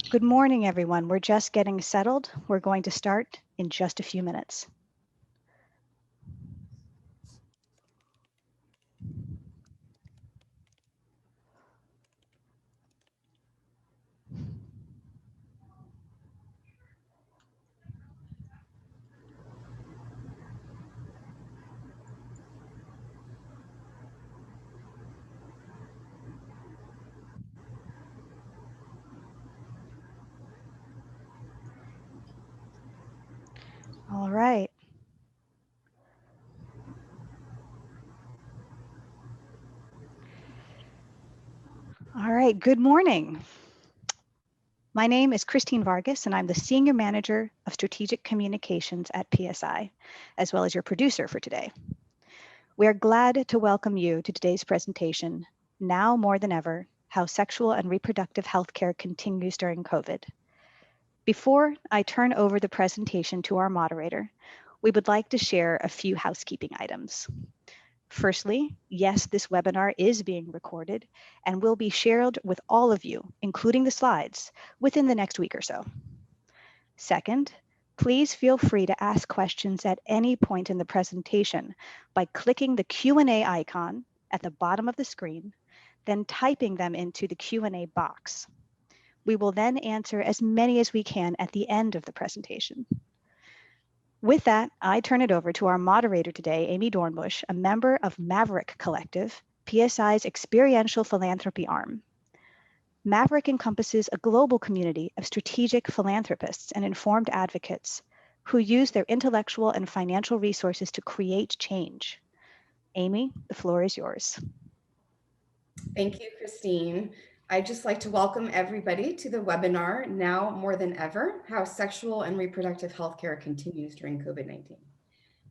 Good morning, everyone. We're just getting settled. We're going to start in just a few minutes. All right. All right. Good morning. My name is Christine Vargas, and I'm the Senior Manager of Strategic Communications at PSI, as well as your producer for today. We are glad to welcome you to today's presentation, Now More Than Ever, How Sexual and Reproductive Healthcare Continues During COVID. Before I turn over the presentation to our moderator, we would like to share a few housekeeping items. Firstly, yes, this webinar is being recorded and will be shared with all of you, including the slides, within the next week or so. Second, please feel free to ask questions at any point in the presentation by clicking the Q&A icon at the bottom of the screen, then typing them into the Q&A box. We will then answer as many as we can at the end of the presentation. With that, I turn it over to our moderator today, Amy Dornbush, a member of Maverick Collective, PSI's experiential philanthropy arm. Maverick encompasses a global community of strategic philanthropists and informed advocates who use their intellectual and financial resources to create change. Amy, the floor is yours. Thank you, Christine. I'd just like to welcome everybody to the webinar, Now More Than Ever, How Sexual and Reproductive Healthcare Continues During COVID-19.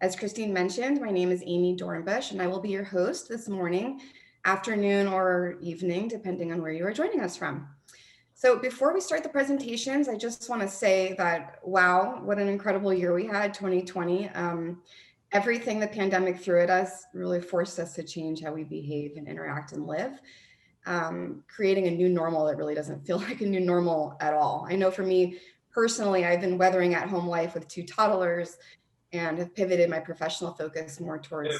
As Christine mentioned, my name is Amy Dornbush, and I will be your host this morning, afternoon, or evening, depending on where you are joining us from. So before we start the presentations, I just want to say that, wow, what an incredible year we had, 2020. Everything the pandemic threw at us really forced us to change how we behave and interact and live. Creating a new normal that really doesn't feel like a new normal at all. I know for me personally, I've been weathering at home life with 2 toddlers and have pivoted my professional focus more towards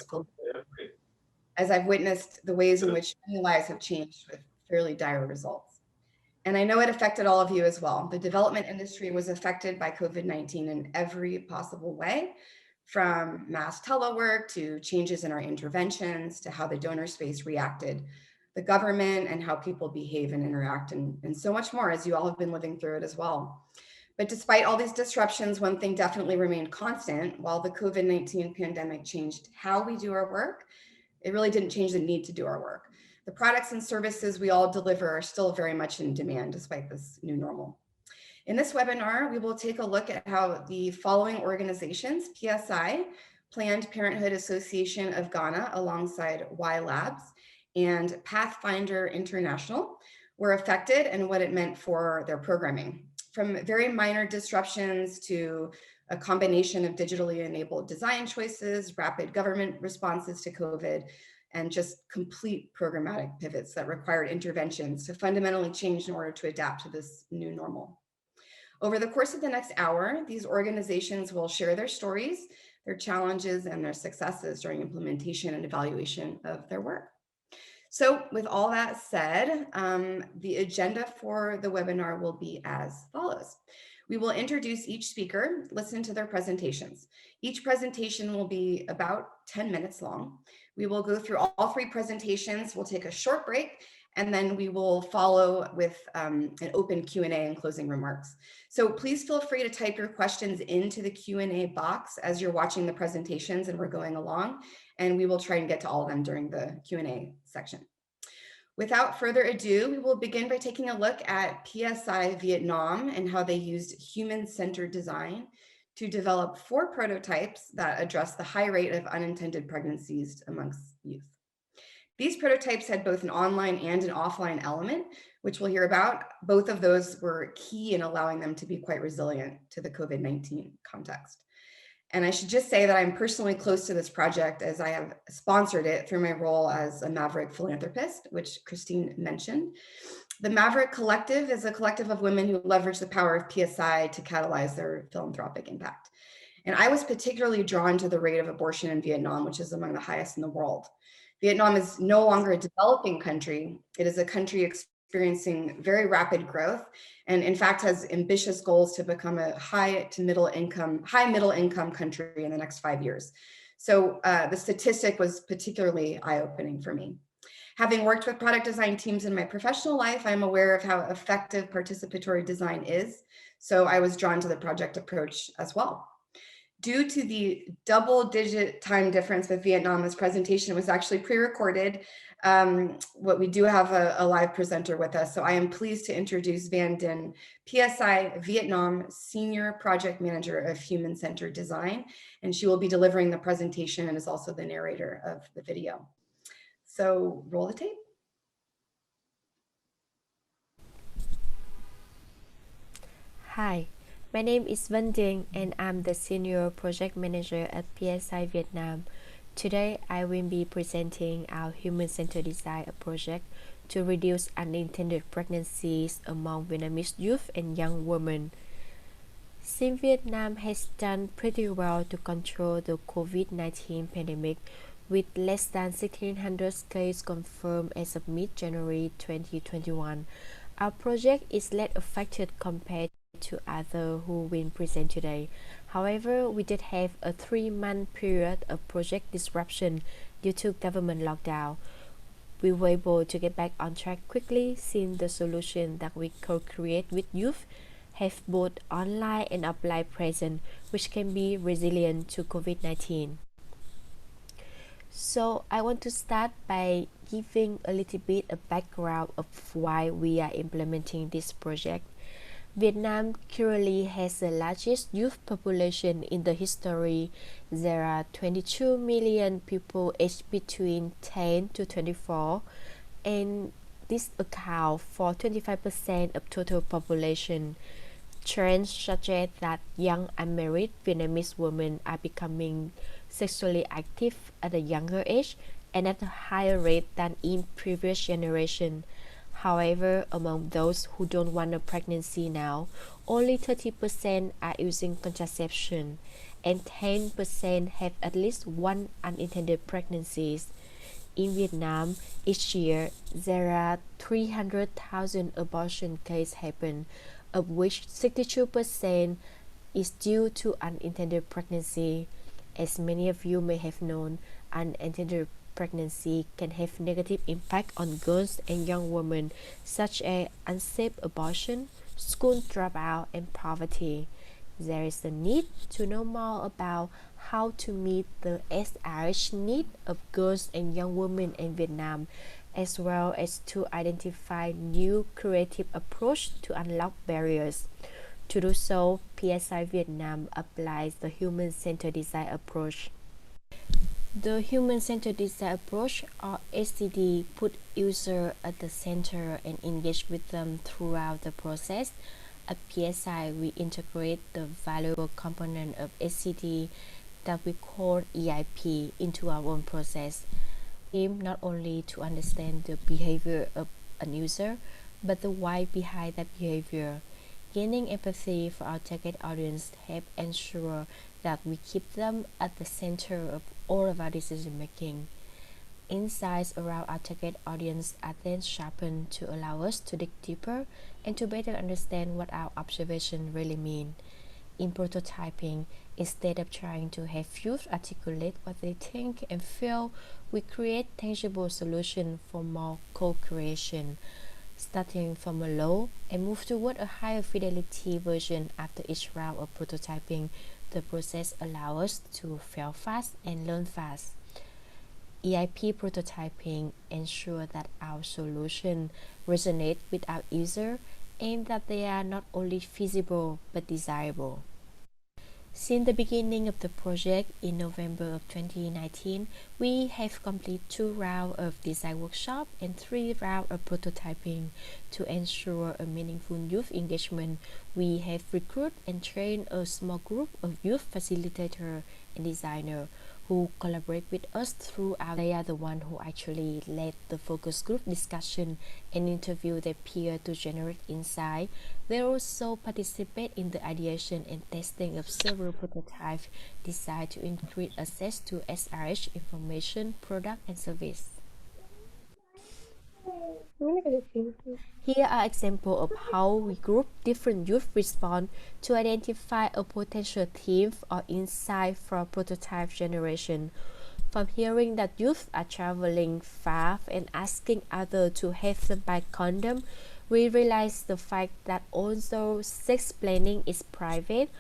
as I've witnessed the ways in which many lives have changed with fairly dire results. And I know it affected all of you as well. The development industry was affected by COVID-19 in every possible way, from mass telework to changes in our interventions to how the donor space reacted, the government and how people behave and interact, and so much more, as you all have been living through it as well. But despite all these disruptions, one thing definitely remained constant. While the COVID-19 pandemic changed how we do our work, it really didn't change the need to do our work. The products and services we all deliver are still very much in demand despite this new normal. In this webinar, we will take a look at how the following organizations, PSI, Planned Parenthood Association of Ghana, alongside YLabs, and Pathfinder International, were affected and what it meant for their programming. From very minor disruptions to a combination of digitally enabled design choices, rapid government responses to COVID, and just complete programmatic pivots that required interventions to fundamentally change in order to adapt to this new normal. Over the course of the next hour, these organizations will share their stories, their challenges, and their successes during implementation and evaluation of their work. So with all that said, the agenda for the webinar will be as follows. We will introduce each speaker, listen to their presentations. Each presentation will be about 10 minutes long. We will go through all 3 presentations. We'll take a short break, and then we will follow with an open Q&A and closing remarks. So please feel free to type your questions into the Q&A box as you're watching the presentations and we're going along, and we will try and get to all of them during the Q&A section. Without further ado, we will begin by taking a look at PSI Vietnam and how they used human-centered design to develop 4 prototypes that address the high rate of unintended pregnancies amongst youth. These prototypes had both an online and an offline element, which we'll hear about. Both of those were key in allowing them to be quite resilient to the COVID-19 context. And I should just say that I'm personally close to this project as I have sponsored it through my role as a Maverick philanthropist, which Christine mentioned. The Maverick Collective is a collective of women who leverage the power of PSI to catalyze their philanthropic impact. And I was particularly drawn to the rate of abortion in Vietnam, which is among the highest in the world. Vietnam is no longer a developing country. It is a country experiencing very rapid growth, and in fact has ambitious goals to become a high middle income country in the next 5 years. So the statistic was particularly eye-opening for me. Having worked with product design teams in my professional life, I'm aware of how effective participatory design is. So I was drawn to the project approach as well. Due to the double-digit time difference with Vietnam, this presentation was actually pre-recorded. What we do have a live presenter with us, so I am pleased to introduce Van Dinh, PSI Vietnam Senior Project Manager of Human-Centered Design, and she will be delivering the presentation and is also the narrator of the video. So roll the tape. Hi, my name is Van Dinh and I'm the Senior Project Manager at PSI Vietnam. Today, I will be presenting our human-centered design project to reduce unintended pregnancies among Vietnamese youth and young women. Since Vietnam has done pretty well to control the COVID-19 pandemic, with less than 1,600 cases confirmed as of mid-January 2021, our project is less affected compared to others who will present today. However, we did have a 3-month period of project disruption due to government lockdown. We were able to get back on track quickly since the solution that we co-create with youth have both online and offline presence, which can be resilient to COVID-19. So I want to start by giving a little bit of background of why we are implementing this project. Vietnam currently has the largest youth population in the history. There are 22 million people aged between 10 to 24, and this accounts for 25% of total population. Trends suggest that young unmarried Vietnamese women are becoming sexually active at a younger age and at a higher rate than in previous generation. However, among those who don't want a pregnancy now, only 30% are using contraception and 10% have at least one unintended pregnancies. In Vietnam, each year, there are 300,000 abortion cases happen, of which 62% is due to unintended pregnancy. As many of you may have known, unintended pregnancy can have negative impact on girls and young women, such as unsafe abortion, school dropout, and poverty. There is a need to know more about how to meet the SRH need of girls and young women in Vietnam, as well as to identify new creative approach to unlock barriers. To do so, PSI Vietnam applies the human-centered design approach. The human-centered design approach, or HCD, put user at the center and engage with them throughout the process. At PSI, we integrate the valuable component of HCD that we call EIP into our own process. Aim not only to understand the behavior of a user, but the why behind that behavior. Gaining empathy for our target audience help ensure that we keep them at the center of all of our decision making. Insights around our target audience are then sharpened to allow us to dig deeper and to better understand what our observation really mean. In prototyping, instead of trying to have youth articulate what they think and feel, we create tangible solutions for more co-creation, starting from a low and move toward a higher fidelity version after each round of prototyping. The process allows us to fail fast and learn fast. EIP prototyping ensures that our solution resonate with our user and that they are not only feasible but desirable. Since the beginning of the project in November of 2019, we have completed 2 rounds of design workshop and 3 rounds of prototyping. To ensure a meaningful youth engagement, we have recruited and trained a small group of youth facilitators and designers who collaborate with us throughout. They are the ones who actually led the focus group discussion and interview their peers to generate insight. They also participate in the ideation and testing of several prototypes designed to increase access to SRH information, product, and service. Here are examples of how we group different youth response to identify a potential theme or insight for prototype generation. From hearing that youth are traveling far and asking others to have them buy condom, we realize the fact that although sex planning is private,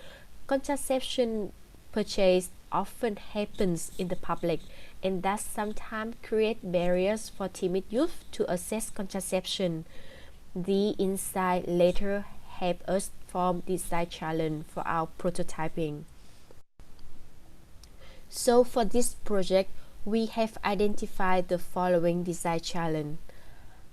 contraception purchase often happens in the public, and that sometimes create barriers for timid youth to access contraception. The insight later helped us form design challenge for our prototyping. So for this project, we have identified the following design challenge.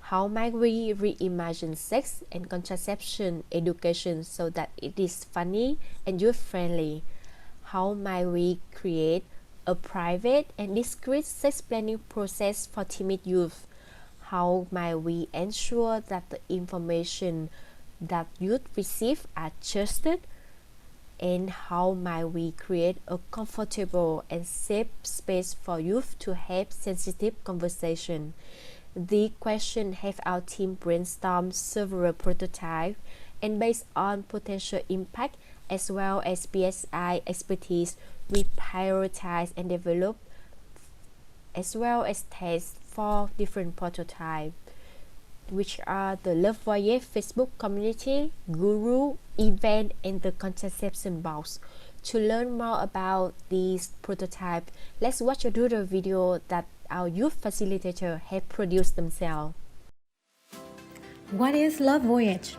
How might we reimagine sex and contraception education so that it is funny and youth-friendly? How might we create a private and discreet sex planning process for timid youth? How might we ensure that the information that youth receive are trusted? And how might we create a comfortable and safe space for youth to have sensitive conversation? The question have our team brainstorm several prototypes, and based on potential impact as well as PSI expertise, we prioritize and develop as well as test 4 different prototypes, which are the Love Voyage Facebook community, Guru, event, and the contraception box. To learn more about these prototypes, let's watch a doodle video that our youth facilitator have produced themselves. What is Love Voyage?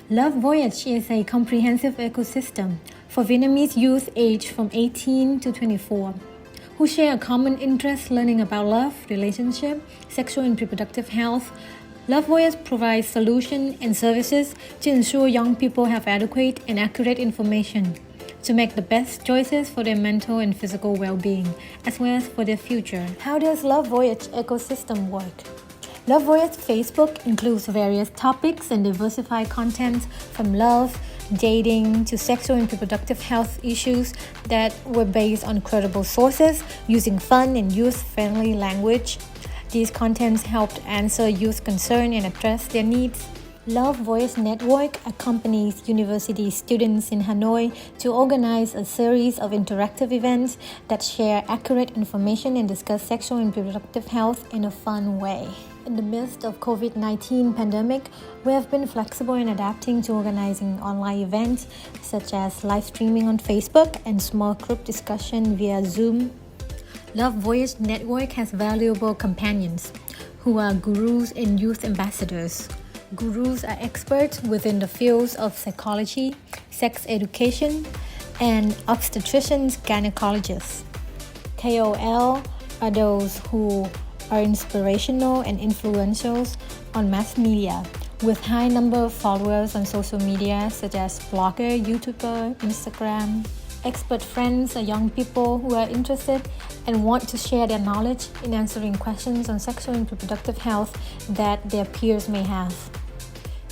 Love Voyage is a comprehensive ecosystem for Vietnamese youth aged from 18 to 24 who share a common interest learning about love, relationship, sexual and reproductive health. Love Voyage provides solutions and services to ensure young people have adequate and accurate information to make the best choices for their mental and physical well-being, as well as for their future. How does Love Voyage ecosystem work? Love Voyage Facebook includes various topics and diversified contents from love, dating to sexual and reproductive health issues that were based on credible sources using fun and youth-friendly language. These contents helped answer youth concerns and address their needs. Love Voice Network accompanies university students in Hanoi to organize a series of interactive events that share accurate information and discuss sexual and reproductive health in a fun way. In the midst of COVID-19 pandemic, we have been flexible in adapting to organizing online events such as live streaming on Facebook and small group discussion via Zoom. Love Voice Network has valuable companions who are gurus and youth ambassadors. Gurus are experts within the fields of psychology, sex education, and obstetricians gynecologists. KOL are those who are inspirational and influential on mass media, with high number of followers on social media such as blogger, YouTuber, Instagram. Expert friends are young people who are interested and want to share their knowledge in answering questions on sexual and reproductive health that their peers may have.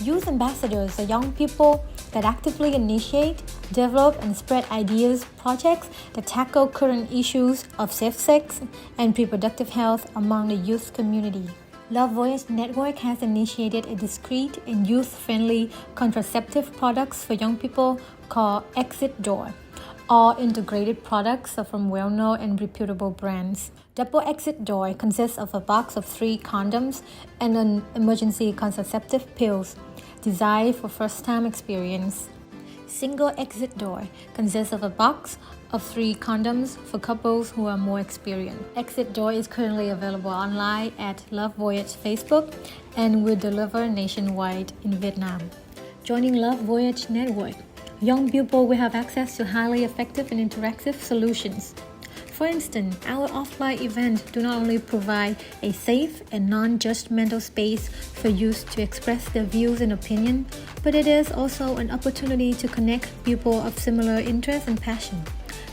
Youth ambassadors are young people that actively initiate, develop, and spread ideas, projects that tackle current issues of safe sex and reproductive health among the youth community. Love Voice Network has initiated a discreet and youth-friendly contraceptive products for young people called Exit Door. All integrated products are from well-known and reputable brands. Double Exit Door consists of a box of 3 condoms and an emergency contraceptive pills designed for first-time experience. Single Exit Door consists of a box of 3 condoms for couples who are more experienced. Exit Door is currently available online at Love Voyage Facebook and will deliver nationwide in Vietnam. Joining Love Voyage Network, young people will have access to highly effective and interactive solutions. For instance, our offline events do not only provide a safe and non-judgmental space for youth to express their views and opinions, but it is also an opportunity to connect people of similar interests and passion,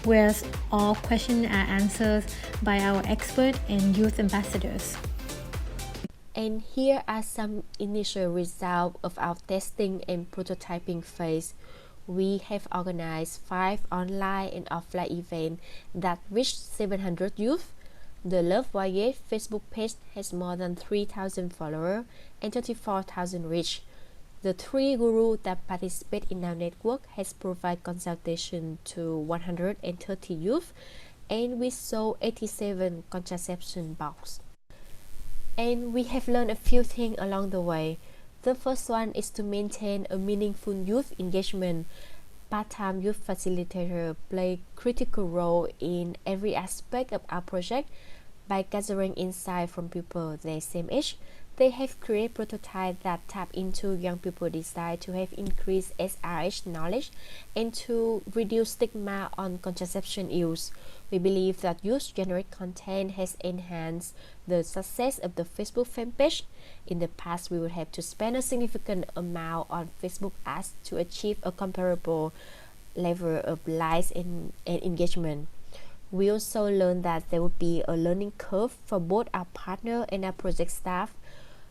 whereas all questions are answered by our expert and youth ambassadors. And here are some initial results of our testing and prototyping phase. We have organized 5 online and offline events that reached 700 youth. The Love Voyage Facebook page has more than 3,000 followers and 34,000 reach. The 3 gurus that participate in our network has provided consultation to 130 youth, and we sold 87 contraception boxes. And we have learned a few things along the way. The first one is to maintain a meaningful youth engagement. Part-time youth facilitators play a critical role in every aspect of our project. By gathering insight from people their same age, they have created prototypes that tap into young people's desire to have increased SRH knowledge and to reduce stigma on contraception use. We believe that youth-generated content has enhanced the success of the Facebook fan page. In the past, we would have to spend a significant amount on Facebook ads to achieve a comparable level of likes and engagement. We also learned that there would be a learning curve for both our partner and our project staff.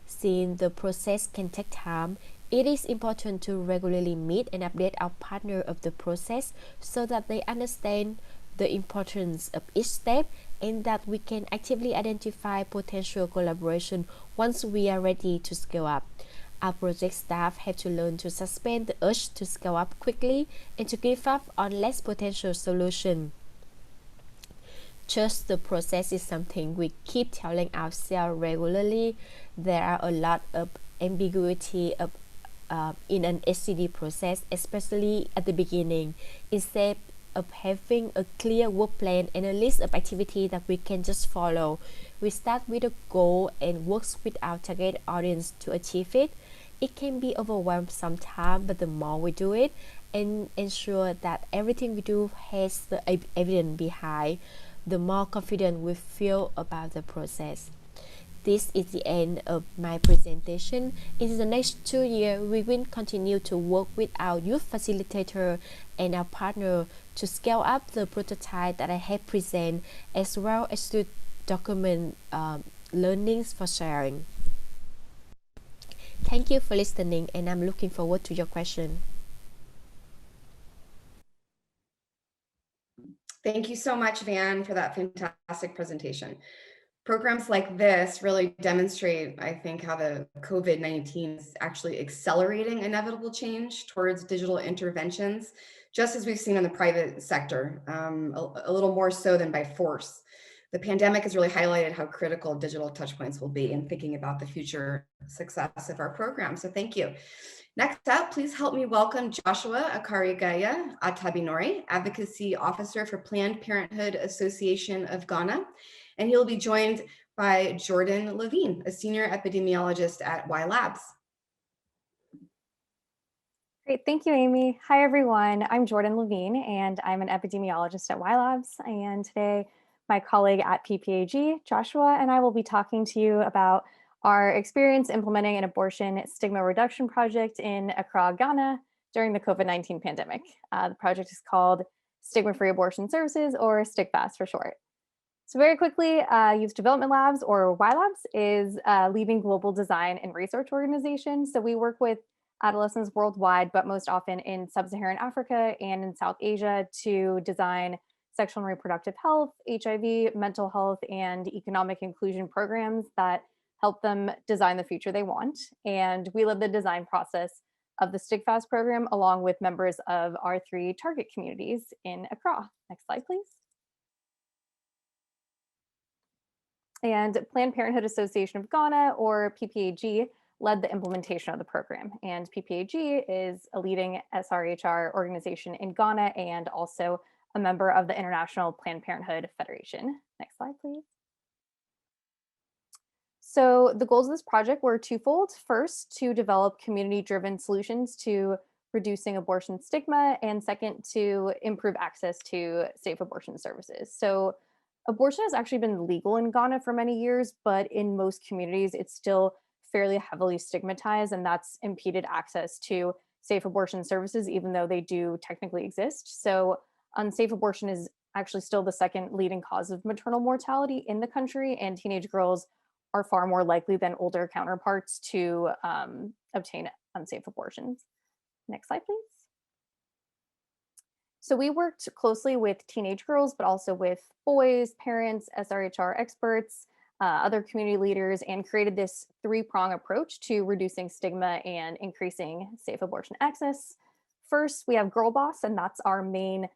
Since the process can take time, it is important to regularly meet and update our partner of the process so that they understand the importance of each step and that we can actively identify potential collaboration once we are ready to scale up. Our project staff have to learn to suspend the urge to scale up quickly and to give up on less potential solutions. Trust the process is something we keep telling ourselves regularly. There are a lot of ambiguity in an SCD process, especially at the beginning. Instead of having a clear work plan and a list of activities that we can just follow, we start with a goal and work with our target audience to achieve it. It can be overwhelmed sometimes, but the more we do it and ensure that everything we do has the evidence behind, the more confident we feel about the process. This is the end of my presentation. In the next 2 years, we will continue to work with our youth facilitator and our partner to scale up the prototype that I have presented, as well as to document learnings for sharing. Thank you for listening, and I'm looking forward to your question. Thank you so much, Van, for that fantastic presentation. Programs like this really demonstrate, I think, how the COVID-19 is actually accelerating inevitable change towards digital interventions, just as we've seen in the private sector, a little more so than by force. The pandemic has really highlighted how critical digital touchpoints will be in thinking about the future success of our program. So thank you. Next up, please help me welcome Joshua Akarigaya Atabinori, Advocacy Officer for Planned Parenthood Association of Ghana. And he'll be joined by Jordan Levine, a senior epidemiologist at YLabs. Great, thank you, Amy. Hi, everyone. I'm Jordan Levine, and I'm an epidemiologist at YLabs. And today, my colleague at PPAG, Joshua, and I will be talking to you about our experience implementing an abortion stigma reduction project in Accra, Ghana during the COVID-19 pandemic. The project is called Stigma-Free Abortion Services, or STIGFAS for short. So very quickly, Youth Development Labs, or YLabs, is a leading global design and research organization. So we work with adolescents worldwide, but most often in sub-Saharan Africa and in South Asia, to design sexual and reproductive health, HIV, mental health, and economic inclusion programs that help them design the future they want. And we led the design process of the STIGFAS program along with members of our 3 target communities in Accra. Next slide, please. And Planned Parenthood Association of Ghana, or PPAG, led the implementation of the program. And PPAG is a leading SRHR organization in Ghana and also a member of the International Planned Parenthood Federation. Next slide, please. So the goals of this project were twofold. First, to develop community-driven solutions to reducing abortion stigma, and second, to improve access to safe abortion services. So abortion has actually been legal in Ghana for many years, but in most communities, it's still fairly heavily stigmatized, and that's impeded access to safe abortion services, even though they do technically exist. So unsafe abortion is actually still the second leading cause of maternal mortality in the country, and teenage girls are far more likely than older counterparts to obtain unsafe abortions. Next slide, please. So we worked closely with teenage girls, but also with boys, parents, SRHR experts, other community leaders, and created this three-prong approach to reducing stigma and increasing safe abortion access. First, we have Girl Boss, and that's our main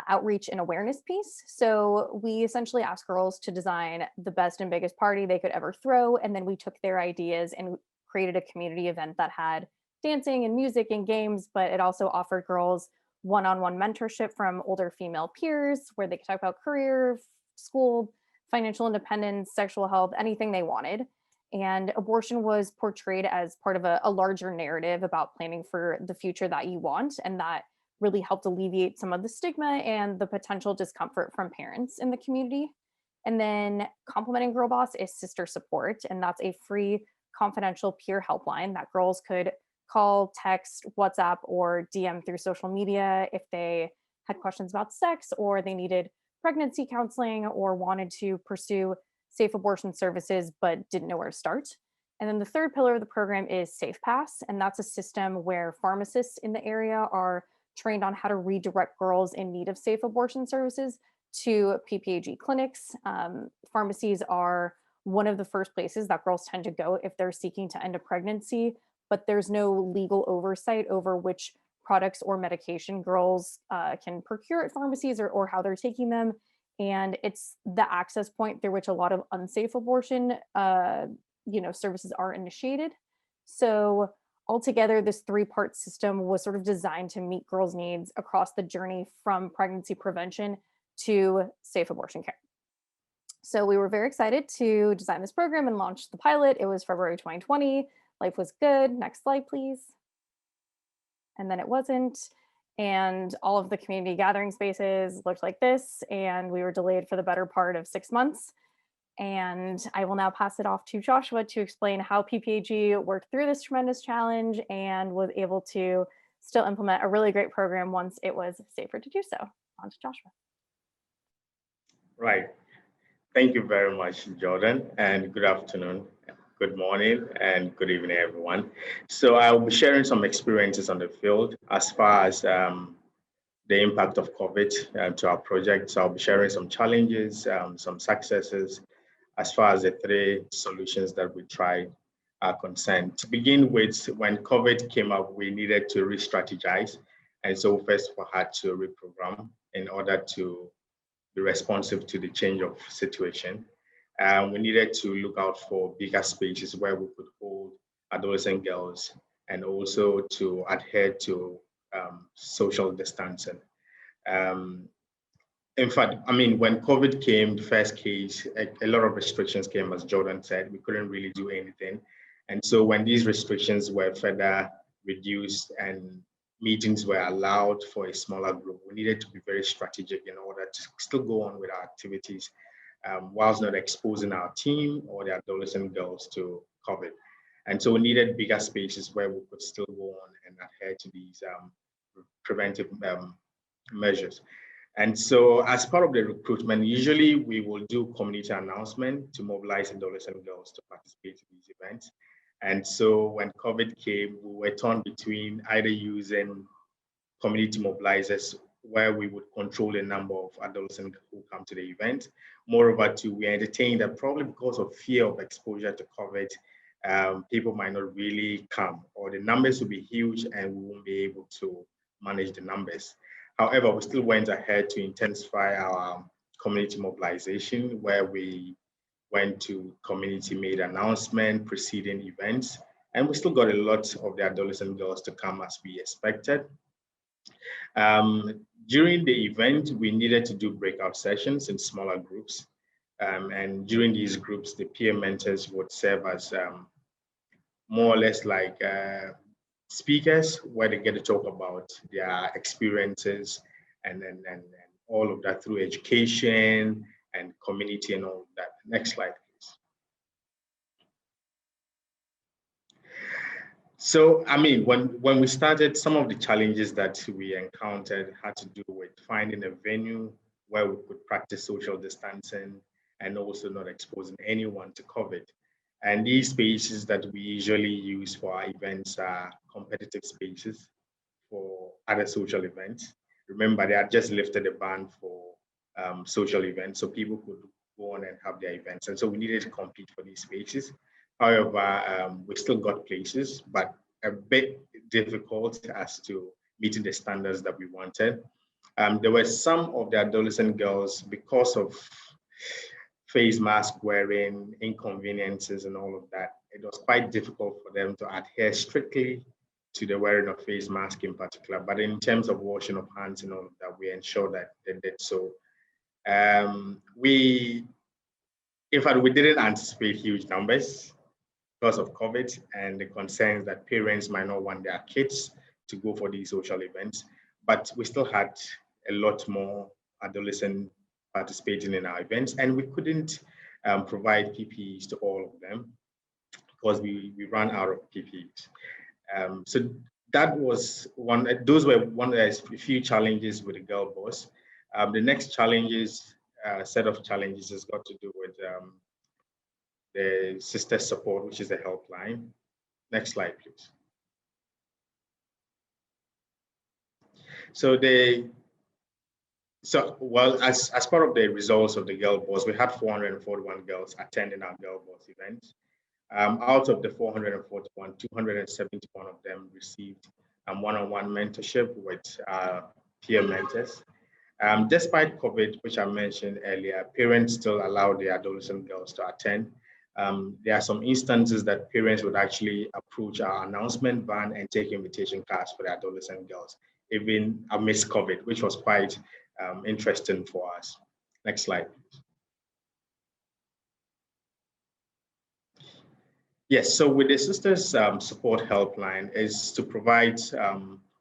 outreach and awareness piece. So we essentially asked girls to design the best and biggest party they could ever throw, and then we took their ideas and created a community event that had dancing and music and games, but it also offered girls one-on-one mentorship from older female peers where they could talk about career, school, financial independence, sexual health, anything they wanted. And abortion was portrayed as part of a larger narrative about planning for the future that you want, and that really helped alleviate some of the stigma and the potential discomfort from parents in the community. And then complementing Girl Boss is Sister Support, and that's a free confidential peer helpline that girls could call, text, WhatsApp, or DM through social media if they had questions about sex, or they needed pregnancy counseling, or wanted to pursue safe abortion services but didn't know where to start. And then the third pillar of the program is Safe Pass, and that's a system where pharmacists in the area are trained on how to redirect girls in need of safe abortion services to PPAG clinics. Pharmacies are one of the first places that girls tend to go if they're seeking to end a pregnancy, but there's no legal oversight over which products or medication girls can procure at pharmacies or how they're taking them. And it's the access point through which a lot of unsafe abortion services are initiated. So altogether, this three-part system was sort of designed to meet girls' needs across the journey from pregnancy prevention to safe abortion care. So we were very excited to design this program and launch the pilot. It was February 2020. Life was good. Next slide, please. And then it wasn't. And all of the community gathering spaces looked like this, and we were delayed for the better part of 6 months. And I will now pass it off to Joshua to explain how PPAG worked through this tremendous challenge and was able to still implement a really great program once it was safer to do so. On to Joshua. Right. Thank you very much, Jordan, and good afternoon, good morning, and good evening, everyone. So I'll be sharing some experiences on the field as far as the impact of COVID to our project. So I'll be sharing some challenges, some successes, as far as the three solutions that we tried are concerned. To begin with, when COVID came up, we needed to re-strategize. And so first of all, had to reprogram in order to be responsive to the change of situation. We needed to look out for bigger spaces where we could hold adolescent girls and also to adhere to social distancing. In fact, I mean, when COVID came, the first case, a lot of restrictions came, as Jordan said. We couldn't really do anything. And so when these restrictions were further reduced and meetings were allowed for a smaller group, we needed to be very strategic in order to still go on with our activities whilst not exposing our team or the adolescent girls to COVID. And so we needed bigger spaces where we could still go on and adhere to these preventive measures. And so as part of the recruitment, usually we will do community announcement to mobilize adolescent girls to participate in these events. And so when COVID came, we were torn between either using community mobilizers where we would control the number of adolescents who come to the event. Moreover, too, we entertained that probably because of fear of exposure to COVID, people might not really come, or the numbers will be huge and we won't be able to manage the numbers. However, we still went ahead to intensify our community mobilization, where we went to community-made announcement preceding events, and we still got a lot of the adolescent girls to come as we expected. During the event, we needed to do breakout sessions in smaller groups, and during these groups, the peer mentors would serve as more or less like speakers where they get to talk about their experiences and all of that through education and community and all of that. Next slide, please. So, I mean, when we started, some of the challenges that we encountered had to do with finding a venue where we could practice social distancing and also not exposing anyone to COVID. And these spaces that we usually use for our events are competitive spaces for other social events. Remember, they had just lifted a ban for social events, so people could go on and have their events. And so we needed to compete for these spaces. However, we still got places, but a bit difficult as to meeting the standards that we wanted. There were some of the adolescent girls, because of face mask wearing, inconveniences, and all of that, it was quite difficult for them to adhere strictly to the wearing of face mask in particular. But in terms of washing of hands and all of that, we ensured that they did so. In fact, we didn't anticipate huge numbers because of COVID and the concerns that parents might not want their kids to go for these social events. But we still had a lot more adolescents participating in our events, and we couldn't provide PPEs to all of them because we ran out of PPEs. So that was those were one of the few challenges with the girl boss. The next set of challenges has got to do with the sister support, which is the helpline. Next slide, please. As part of the results of the girl boss, we had 441 girls attending our girl boss event. Out of the 441, 271 of them received one-on-one mentorship with peer mentors. Despite COVID, which I mentioned earlier, parents still allow their adolescent girls to attend. There are some instances that parents would actually approach our announcement van and take invitation cards for the adolescent girls, even amidst COVID, which was quite interesting for us. Next slide, please. Yes, so with the Sisters Support Helpline is to provide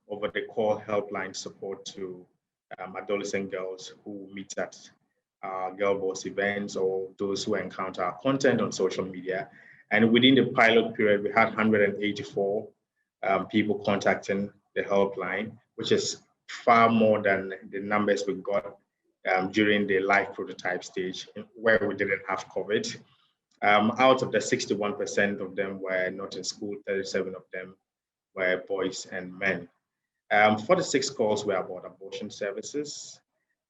over-the-call helpline support to adolescent girls who meet at girl boss events or those who encounter our content on social media. And within the pilot period, we had 184 people contacting the helpline, which is far more than the numbers we got during the live prototype stage where we didn't have COVID. Out of the 61% of them were not in school, 37 of them were boys and men. 46 calls were about abortion services.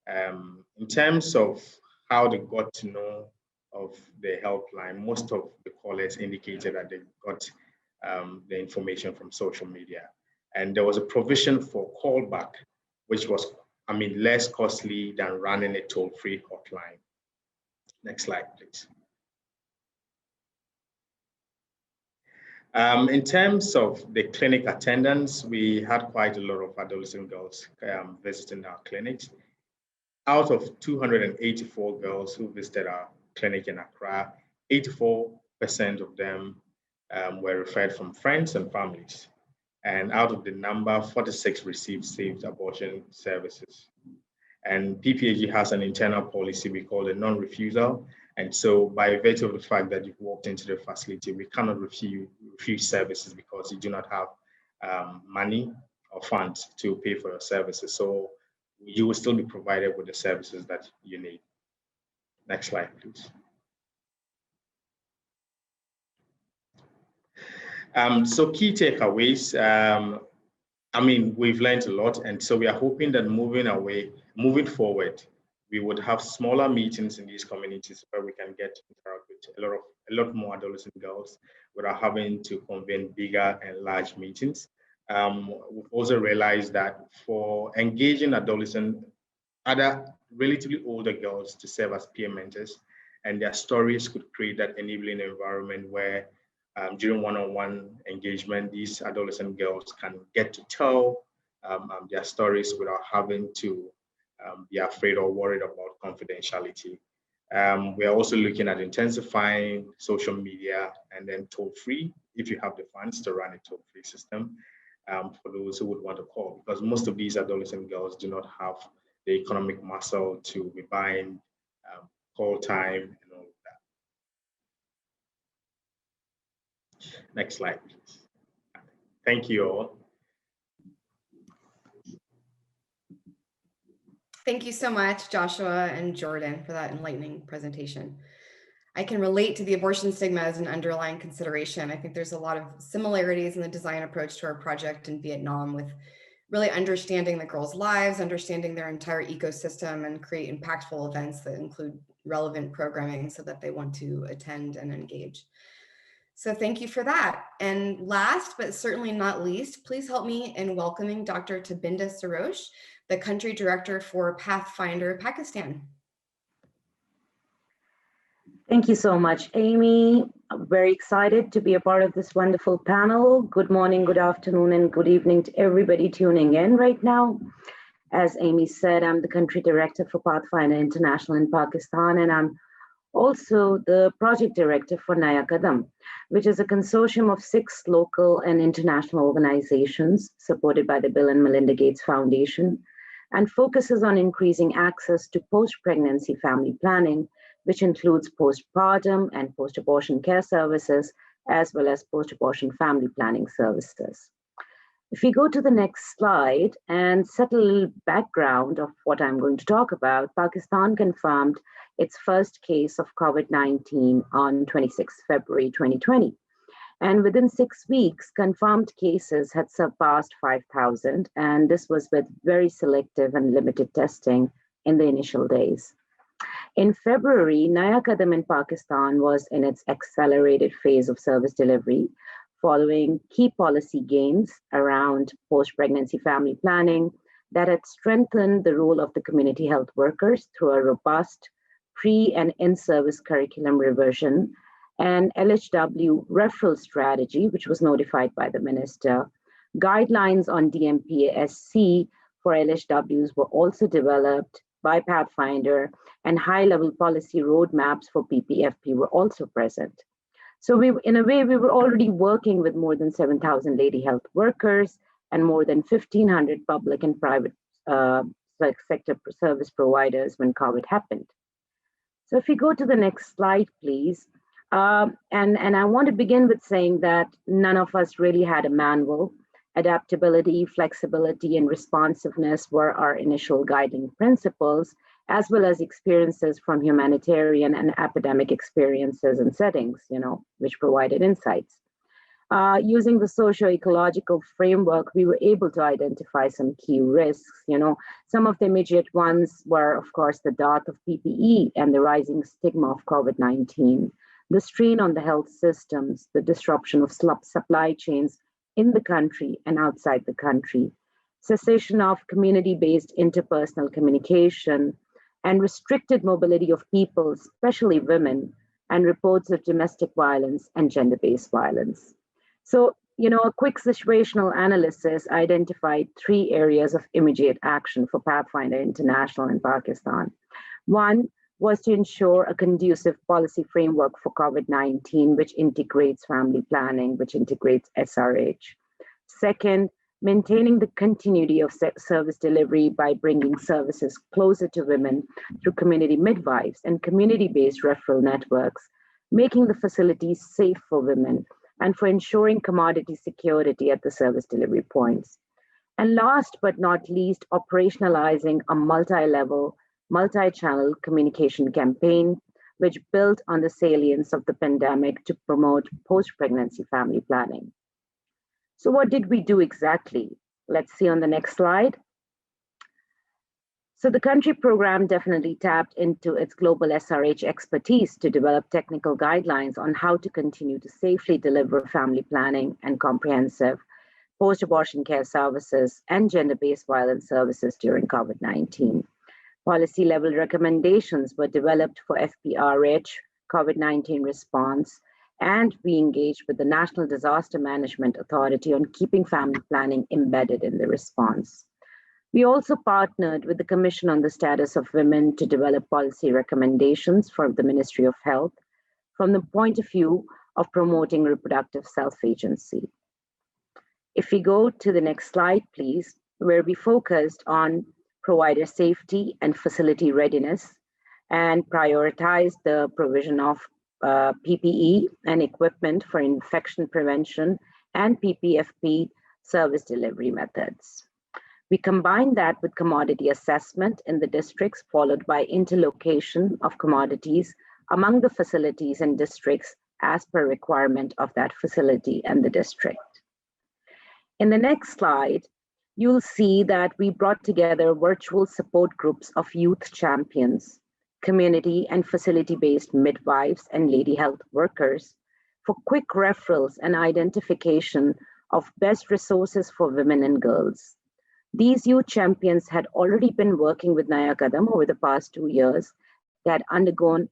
In terms of how they got to know of the helpline, most of the callers indicated that they got the information from social media. And there was a provision for callback, which was, less costly than running a toll-free hotline. Next slide, please. In terms of the clinic attendance, we had quite a lot of adolescent girls visiting our clinics. Out of 284 girls who visited our clinic in Accra, 84% of them were referred from friends and families. And out of the number, 46 received safe abortion services. And PPAG has an internal policy we call a non-refusal. And so by virtue of the fact that you've walked into the facility, we cannot refuse services because you do not have money or funds to pay for your services. So you will still be provided with the services that you need. Next slide, please. So key takeaways, we've learned a lot. And so we are hoping that moving forward, we would have smaller meetings in these communities where we can get to interact with a lot more adolescent girls without having to convene bigger and large meetings. We've also realized that for engaging other relatively older girls to serve as peer mentors, and their stories could create that enabling environment where during one-on-one engagement, these adolescent girls can get to tell their stories without having to be afraid or worried about confidentiality. We are also looking at intensifying social media and then toll-free, if you have the funds to run a toll-free system. for those who would want to call, because most of these adolescent girls do not have the economic muscle to be buying call time and all of that. Next slide, please. Thank you all. Thank you so much, Joshua and Jordan, for that enlightening presentation. I can relate to the abortion stigma as an underlying consideration. I think there's a lot of similarities in the design approach to our project in Vietnam, with really understanding the girls' lives, understanding their entire ecosystem, and create impactful events that include relevant programming so that they want to attend and engage. So thank you for that. And last, but certainly not least, please help me in welcoming Dr. Tabinda Sarosh, the Country Director for Pathfinder Pakistan. Thank you so much, Amy. I'm very excited to be a part of this wonderful panel. Good morning, good afternoon, and good evening to everybody tuning in right now. As Amy said, I'm the Country Director for Pathfinder International in Pakistan, and I'm also the Project Director for Naya Kadam, which is a consortium of 6 local and international organizations supported by the Bill and Melinda Gates Foundation, and focuses on increasing access to post-pregnancy family planning, which includes postpartum and post-abortion care services, as well as post-abortion family planning services. If we go to the next slide and set a little background of what I'm going to talk about, Pakistan confirmed its first case of COVID-19 on 26 February 2020. And within 6 weeks, confirmed cases had surpassed 5,000, and this was with very selective and limited testing in the initial days. In February, Naya Kadam in Pakistan was in its accelerated phase of service delivery, following key policy gains around post-pregnancy family planning that had strengthened the role of the community health workers through a robust pre- and in-service curriculum revision and LHW referral strategy, which was notified by the minister. Guidelines on DMPASC for LHWs were also developed by Pathfinder, and high-level policy roadmaps for PPFP were also present. So in a way, we were already working with more than 7,000 lady health workers and more than 1,500 public and private sector service providers when COVID happened. So if we go to the next slide, please. And I want to begin with saying that none of us really had a manual. Adaptability, flexibility, and responsiveness were our initial guiding principles, as well as experiences from humanitarian and academic experiences and settings, which provided insights. Using the socio-ecological framework, we were able to identify some key risks. Some of the immediate ones were, of course, the dearth of PPE and the rising stigma of COVID-19, the strain on the health systems, the disruption of supply chains in the country and outside the country, cessation of community-based interpersonal communication, and restricted mobility of people, especially women, and reports of domestic violence and gender-based violence. So, a quick situational analysis identified 3 areas of immediate action for Pathfinder International in Pakistan. One was to ensure a conducive policy framework for COVID-19, which integrates family planning, which integrates SRH. Second, maintaining the continuity of service delivery by bringing services closer to women through community midwives and community-based referral networks, making the facilities safe for women, and for ensuring commodity security at the service delivery points. And last but not least, operationalizing a multi-level, multi-channel communication campaign, which built on the salience of the pandemic to promote post-pregnancy family planning. So what did we do exactly? Let's see on the next slide. So the country program definitely tapped into its global SRH expertise to develop technical guidelines on how to continue to safely deliver family planning and comprehensive post-abortion care services and gender-based violence services during COVID-19. Policy level recommendations were developed for FPRH, COVID-19 response, and we engaged with the National Disaster Management Authority on keeping family planning embedded in the response. We also partnered with the Commission on the Status of Women to develop policy recommendations for the Ministry of Health from the point of view of promoting reproductive self-agency. If we go to the next slide, please, where we focused on provider safety and facility readiness and prioritized the provision of PPE and equipment for infection prevention and PPFP service delivery methods. We combined that with commodity assessment in the districts, followed by interlocation of commodities among the facilities and districts as per requirement of that facility and the district. In the next slide, you'll see that we brought together virtual support groups of youth champions, community and facility-based midwives and lady health workers for quick referrals and identification of best resources for women and girls. These youth champions had already been working with Naya Kadam over the past 2 years. They had undergone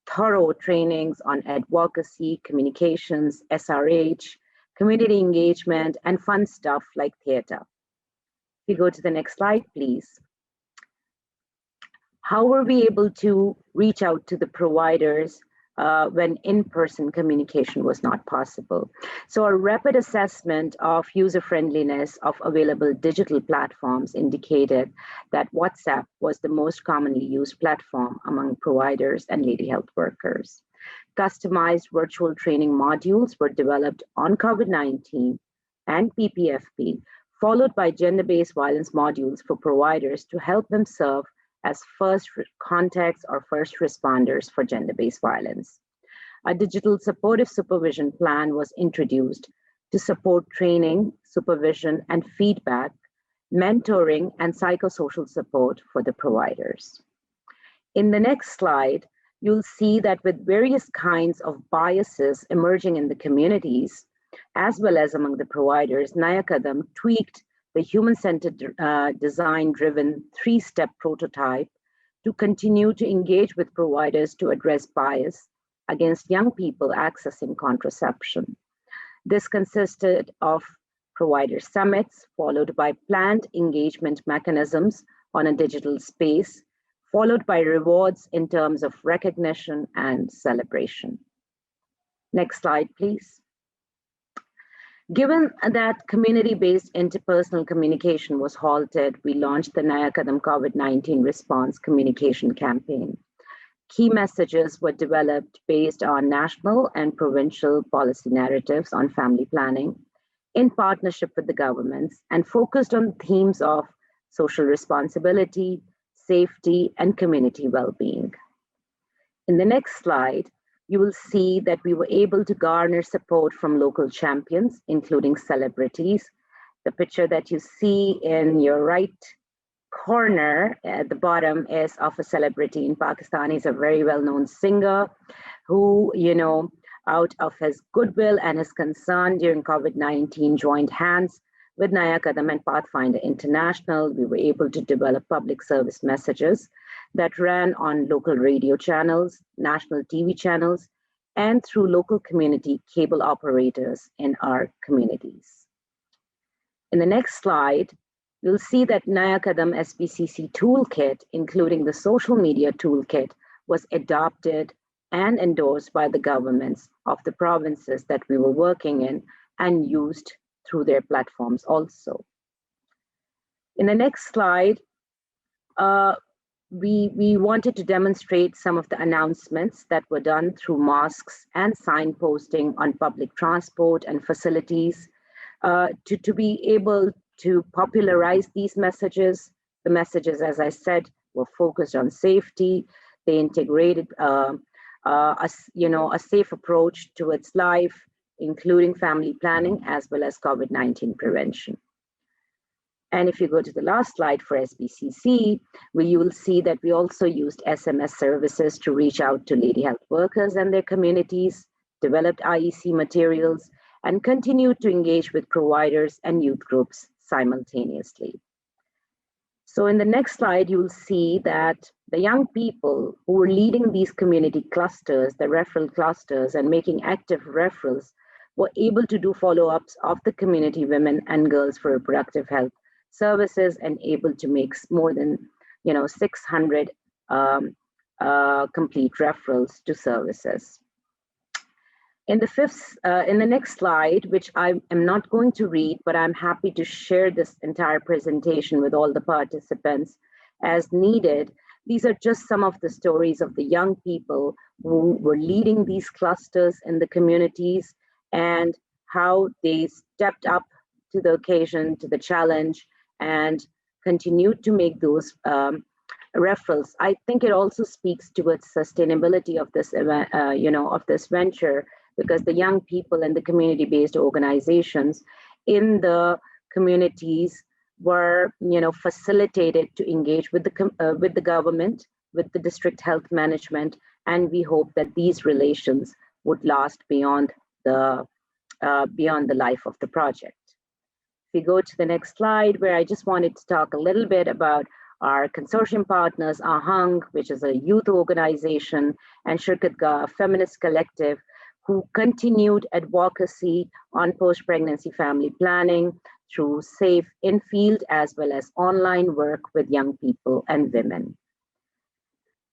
thorough trainings on advocacy, communications, SRH, community engagement, and fun stuff like theater. If you go to the next slide, please. How were we able to reach out to the providers when in-person communication was not possible? So a rapid assessment of user-friendliness of available digital platforms indicated that WhatsApp was the most commonly used platform among providers and lady health workers. Customized virtual training modules were developed on COVID-19 and PPFP, followed by gender-based violence modules for providers to help them serve as first contacts or first responders for gender-based violence. A digital supportive supervision plan was introduced to support training, supervision, and feedback, mentoring, and psychosocial support for the providers. In the next slide, you'll see that with various kinds of biases emerging in the communities, as well as among the providers, Naya Kadam tweaked the human-centered design-driven 3-step prototype to continue to engage with providers to address bias against young people accessing contraception. This consisted of provider summits, followed by planned engagement mechanisms on a digital space, followed by rewards in terms of recognition and celebration. Next slide, please. Given that community-based interpersonal communication was halted, we launched the Naya Kadam COVID-19 response communication campaign. Key messages were developed based on national and provincial policy narratives on family planning in partnership with the governments and focused on themes of social responsibility, safety, and community well-being. In the next slide, you will see that we were able to garner support from local champions, including celebrities. The picture that you see in your right corner at the bottom is of a celebrity in Pakistan. He's a very well-known singer who, out of his goodwill and his concern during COVID-19, joined hands with Naya Kadam and Pathfinder International. We were able to develop public service messages that ran on local radio channels, national TV channels, and through local community cable operators in our communities. In the next slide, you'll see that Naya Kadam SBCC toolkit, including the social media toolkit, was adopted and endorsed by the governments of the provinces that we were working in and used through their platforms also. In the next slide, we wanted to demonstrate some of the announcements that were done through mosques and signposting on public transport and facilities to be able to popularize these messages. The messages, as I said, were focused on safety. They integrated a safe approach towards life, including family planning as well as COVID-19 prevention. And if you go to the last slide for SBCC, you will see that we also used SMS services to reach out to lady health workers and their communities, developed IEC materials, and continued to engage with providers and youth groups simultaneously. So in the next slide, you will see that the young people who were leading these community clusters, the referral clusters, and making active referrals were able to do follow-ups of the community women and girls for reproductive health services and able to make more than 600 complete referrals to services. In the next slide, which I am not going to read, but I'm happy to share this entire presentation with all the participants as needed. These are just some of the stories of the young people who were leading these clusters in the communities and how they stepped up to the occasion, to the challenge, and continued to make those referrals. I think it also speaks towards sustainability of this event, of this venture, because the young people and the community-based organizations in the communities were, facilitated to engage with the government, with the district health management, and we hope that these relations would last beyond the life of the project. If you go to the next slide, where I just wanted to talk a little bit about our consortium partners, Ahang, which is a youth organization, and Shirkatga, a feminist collective, who continued advocacy on post-pregnancy family planning through safe in-field as well as online work with young people and women.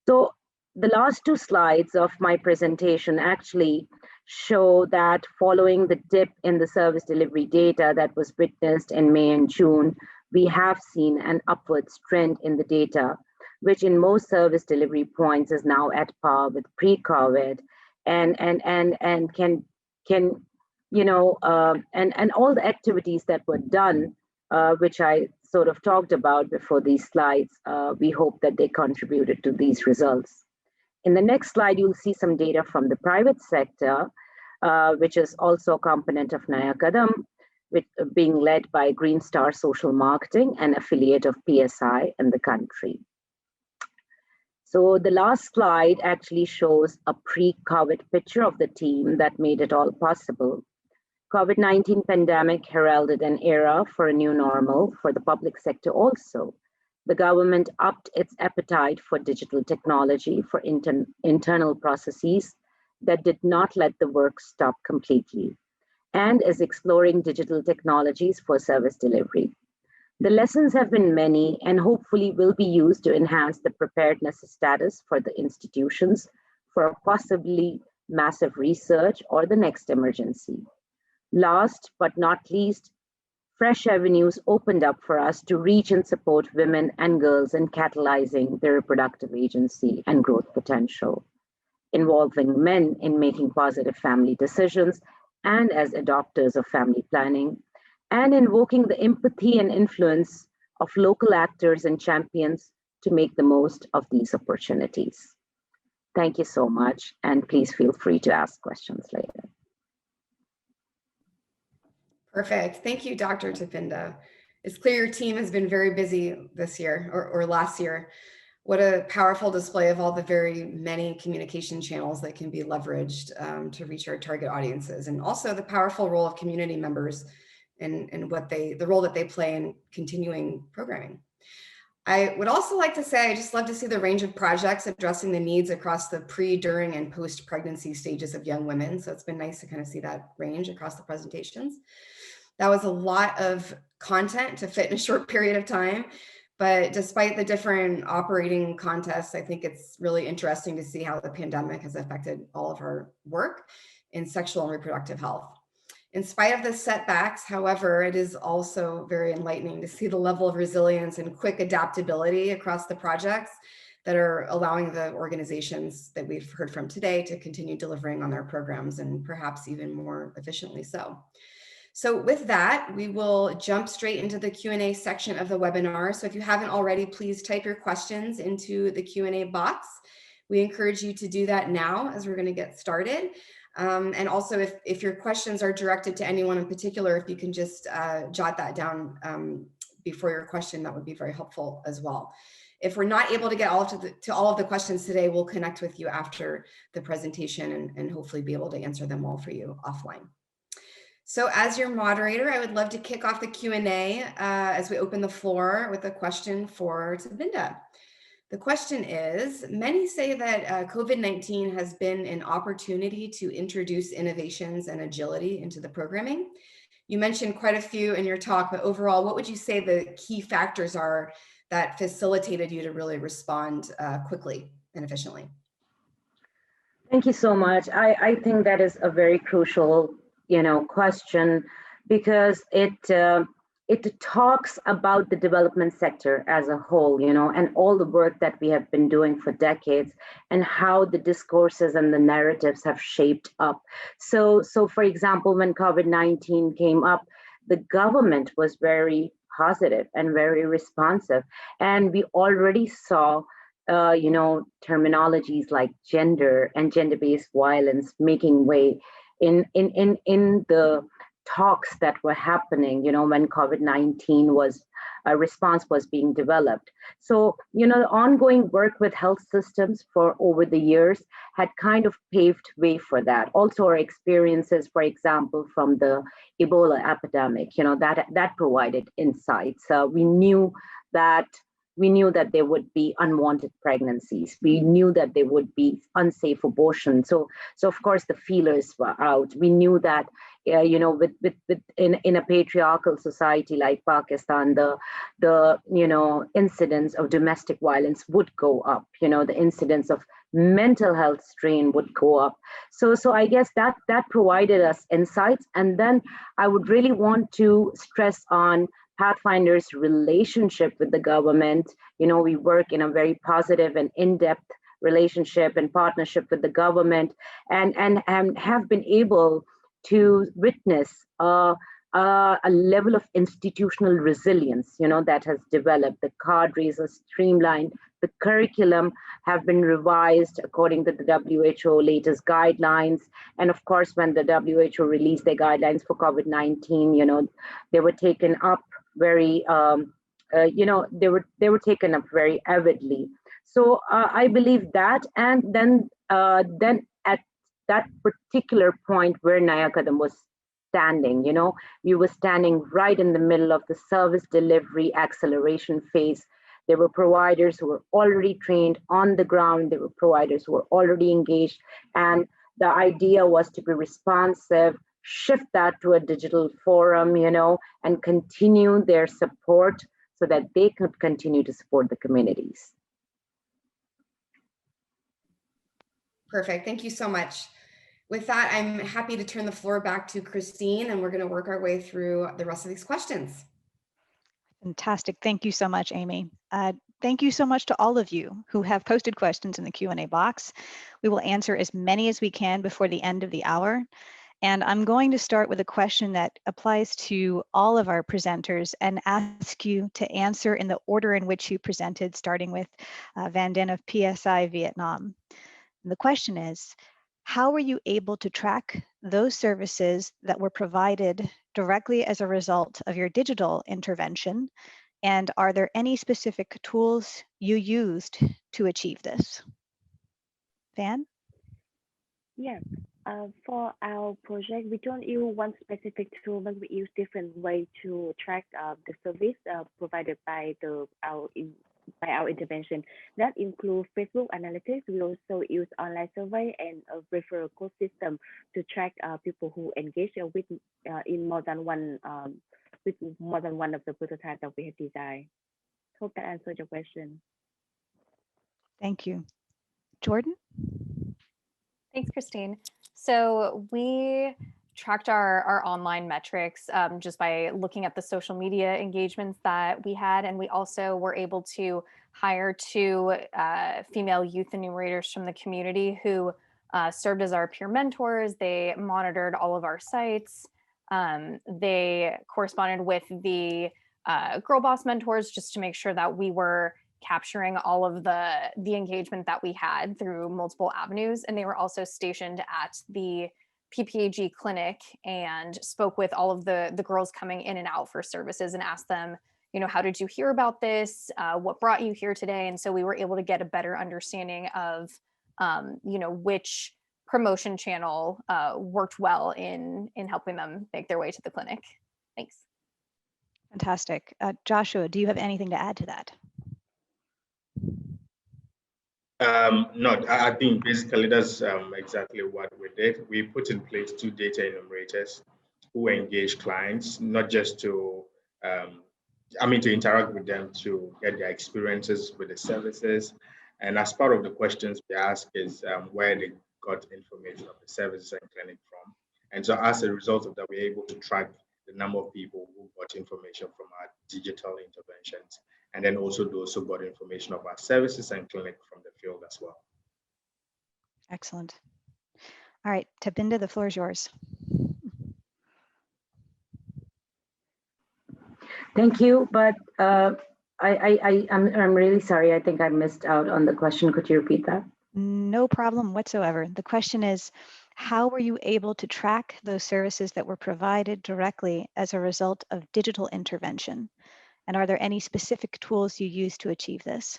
So the last two slides of my presentation actually show that following the dip in the service delivery data that was witnessed in May and June, we have seen an upwards trend in the data, which in most service delivery points is now at par with pre-COVID, and all the activities that were done, which I sort of talked about before these slides, we hope that they contributed to these results. In the next slide, you'll see some data from the private sector, which is also a component of Naya Kadam, being led by Green Star Social Marketing, an affiliate of PSI in the country. So the last slide actually shows a pre-COVID picture of the team that made it all possible. COVID-19 pandemic heralded an era for a new normal for the public sector also. The government upped its appetite for digital technology for internal processes that did not let the work stop completely, and is exploring digital technologies for service delivery. The lessons have been many and hopefully will be used to enhance the preparedness status for the institutions for a possibly massive research or the next emergency. Last but not least, fresh avenues opened up for us to reach and support women and girls in catalyzing their reproductive agency and growth potential, involving men in making positive family decisions and as adopters of family planning, and invoking the empathy and influence of local actors and champions to make the most of these opportunities. Thank you so much, and please feel free to ask questions later. Perfect. Thank you, Dr. Tapinda. It's clear your team has been very busy this year or last year. What a powerful display of all the very many communication channels that can be leveraged to reach our target audiences, and also the powerful role of community members and the role that they play in continuing programming. I would also like to say, I just love to see the range of projects addressing the needs across the pre, during, and post-pregnancy stages of young women. So it's been nice to kind of see that range across the presentations. That was a lot of content to fit in a short period of time, but despite the different operating contexts, I think it's really interesting to see how the pandemic has affected all of our work in sexual and reproductive health. In spite of the setbacks, however, it is also very enlightening to see the level of resilience and quick adaptability across the projects that are allowing the organizations that we've heard from today to continue delivering on their programs, and perhaps even more efficiently so. So with that, we will jump straight into the Q&A section of the webinar. So if you haven't already, please type your questions into the Q&A box. We encourage you to do that now as we're going to get started. And also, if your questions are directed to anyone in particular, if you can just jot that down before your question, that would be very helpful as well. If we're not able to get to all of the questions today, we'll connect with you after the presentation and hopefully be able to answer them all for you offline. So as your moderator, I would love to kick off the Q&A as we open the floor with a question for Tapinda. The question is, many say that COVID-19 has been an opportunity to introduce innovations and agility into the programming. You mentioned quite a few in your talk, but overall, what would you say the key factors are that facilitated you to really respond quickly and efficiently? Thank you so much. I think that is a very crucial, question, because it talks about the development sector as a whole, and all the work that we have been doing for decades, and how the discourses and the narratives have shaped up. So for example, when COVID-19 came up, the government was very positive and very responsive, and we already saw terminologies like gender and gender-based violence making way in the talks that were happening, when COVID-19 was a response was being developed. So, the ongoing work with health systems for over the years had kind of paved way for that. Also, our experiences, for example, from the Ebola epidemic, that provided insights. We knew that there would be unwanted pregnancies. We knew that there would be unsafe abortion. So of course the feelers were out. We knew that, in a patriarchal society like Pakistan, the incidence of domestic violence would go up. The incidence of mental health strain would go up. So I guess that provided us insights. And then I would really want to stress on Pathfinder's relationship with the government. We work in a very positive and in-depth relationship and partnership with the government, and have been able to witness a level of institutional resilience, that has developed. The cadres are streamlined. The curriculum have been revised according to the WHO latest guidelines. And of course, when the WHO released their guidelines for COVID-19, they were taken up very, they were taken up very avidly. So I believe that, and then at that particular point where Nayakadam was standing, we were standing right in the middle of the service delivery acceleration phase. There were providers who were already trained on the ground. There were providers who were already engaged, and the idea was to be responsive, shift that to a digital forum, and continue their support so that they could continue to support the communities. Perfect. Thank you so much. With that, I'm happy to turn the floor back to Christine, and we're going to work our way through the rest of these questions. Fantastic. Thank you so much, Amy. Thank you so much to all of you who have posted questions in the Q&A box. We will answer as many as we can before the end of the hour. And I'm going to start with a question that applies to all of our presenters and ask you to answer in the order in which you presented, starting with Van Den of PSI Vietnam. And the question is, how were you able to track those services that were provided directly as a result of your digital intervention? And are there any specific tools you used to achieve this? Van? Yes. For our project, we don't use one specific tool, but we use different ways to track the service provided by our intervention. That includes Facebook analytics. We also use online survey and a referral code system to track people who engage with in more than one with more than one of the prototypes that we have designed. Hope that answered your question. Thank you. Jordan? Thanks, Christine. So we tracked our online metrics just by looking at the social media engagements that we had. And we also were able to hire 2 female youth enumerators from the community who served as our peer mentors. They monitored all of our sites. They corresponded with the Girl Boss mentors just to make sure that we were capturing all of the engagement that we had through multiple avenues. And they were also stationed at the PPAG clinic and spoke with all of the girls coming in and out for services and asked them, how did you hear about this? What brought you here today? And so we were able to get a better understanding of, which promotion channel worked well in helping them make their way to the clinic. Thanks. Fantastic. Joshua, do you have anything to add to that? No, I think basically that's exactly what we did. We put in place 2 data enumerators who engage clients, not just to, to interact with them to get their experiences with the services. And as part of the questions we ask is where the got information of the services and clinic from. And so as a result of that, we're able to track the number of people who got information from our digital interventions, and then also those who got information of our services and clinic from the field as well. Excellent. All right, Tabinda, the floor is yours. Thank you, but I'm really sorry. I think I missed out on the question. Could you repeat that? No problem whatsoever. The question is, how were you able to track those services that were provided directly as a result of digital intervention? And are there any specific tools you use to achieve this?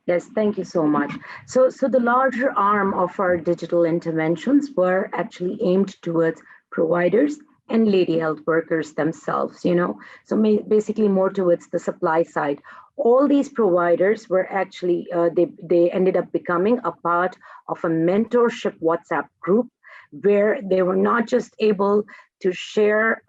Yes, thank you so much. So the larger arm of our digital interventions were actually aimed towards providers and lady health workers themselves, so basically more towards the supply side. All these providers were actually, they ended up becoming a part of a mentorship WhatsApp group where they were not just able to share,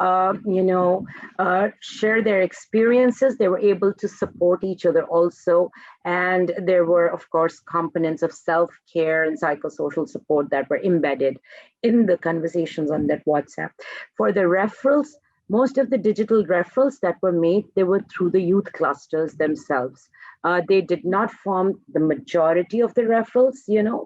share their experiences, they were able to support each other also. And there were, of course, components of self-care and psychosocial support that were embedded in the conversations on that WhatsApp. For the referrals, most of the digital referrals that were made, they were through the youth clusters themselves. They did not form the majority of the referrals,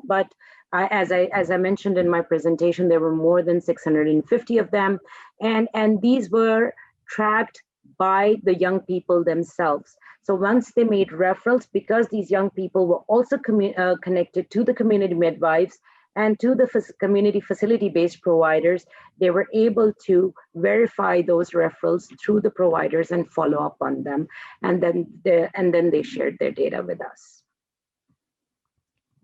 but as I mentioned in my presentation, there were more than 650 of them. And these were tracked by the young people themselves. So once they made referrals, because these young people were also connected to the community midwives and to the community facility-based providers, they were able to verify those referrals through the providers and follow up on them. And then they shared their data with us.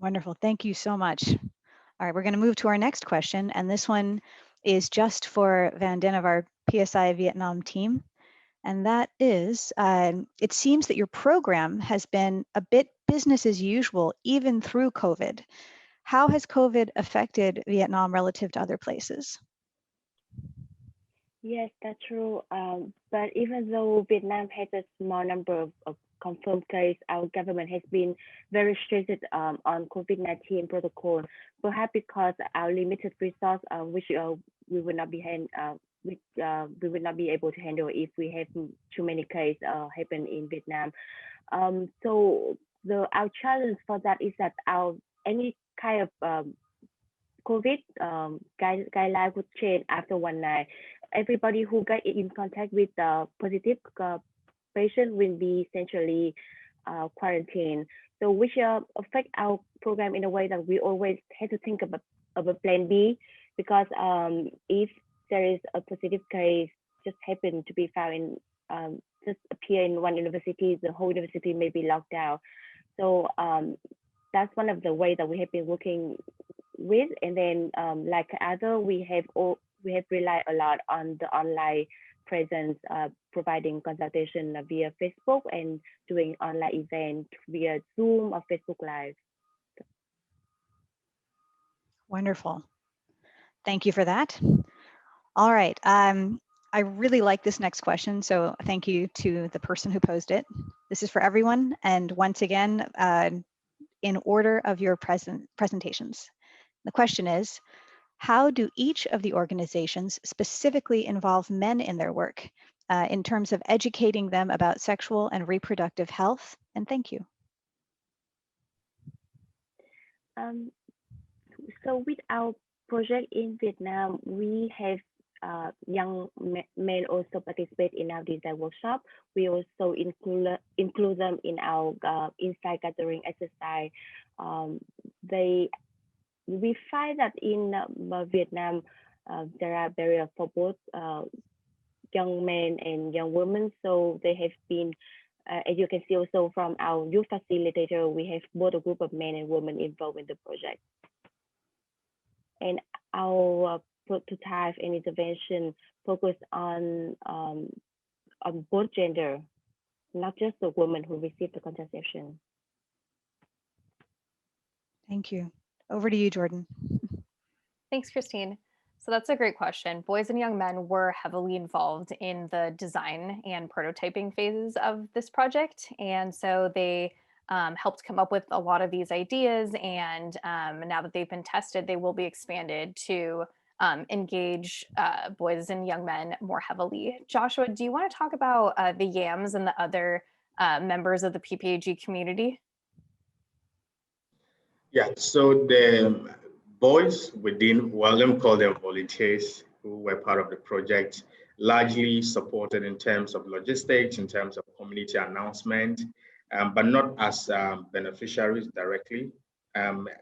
Wonderful, thank you so much. All right, we're gonna move to our next question, and this one is just for Van Den of our PSI Vietnam team. And that is, it seems that your program has been a bit business as usual, even through COVID. How has COVID affected Vietnam relative to other places? Yes, that's true. But even though Vietnam has a small number of confirmed cases, our government has been very strict on COVID-19 protocol, perhaps because our limited resource, which we would not be able to handle if we have too many cases happen in Vietnam. So our challenge for that is that any kind of COVID guideline would change after one night. Everybody who got in contact with the positive patient will be essentially quarantined. So which affect our program in a way that we always have to think of a plan B, because if there is a positive case just happen to be found in just appear in one university, the whole university may be locked down. So that's one of the ways that we have been working with. And then like other, we have relied a lot on the online presence, providing consultation via Facebook and doing online event via Zoom or Facebook Live. Wonderful. Thank you for that. All right. I really like this next question, so thank you to the person who posed it. This is for everyone, and once again, in order of your presentations. The question is, how do each of the organizations specifically involve men in their work in terms of educating them about sexual and reproductive health? And thank you. So with our project in Vietnam, we have young men also participate in our design workshop. We also include them in our insight gathering exercise. We find that in Vietnam, there are barriers for both young men and young women. So they have been, as you can see also from our youth facilitator, we have both a group of men and women involved in the project. And our prototype and intervention focus on both gender, not just the woman who received the contraception. Thank you. Over to you, Jordan. Thanks, Christine. So that's a great question. Boys and young men were heavily involved in the design and prototyping phases of this project. And so they helped come up with a lot of these ideas. And now that they've been tested, they will be expanded to engage boys and young men more heavily. Joshua, do you want to talk about the YAMs and the other members of the PPAG community? Yeah, so the boys within, well, let me call them volunteers who were part of the project, largely supported in terms of logistics, in terms of community announcement, but not as beneficiaries directly.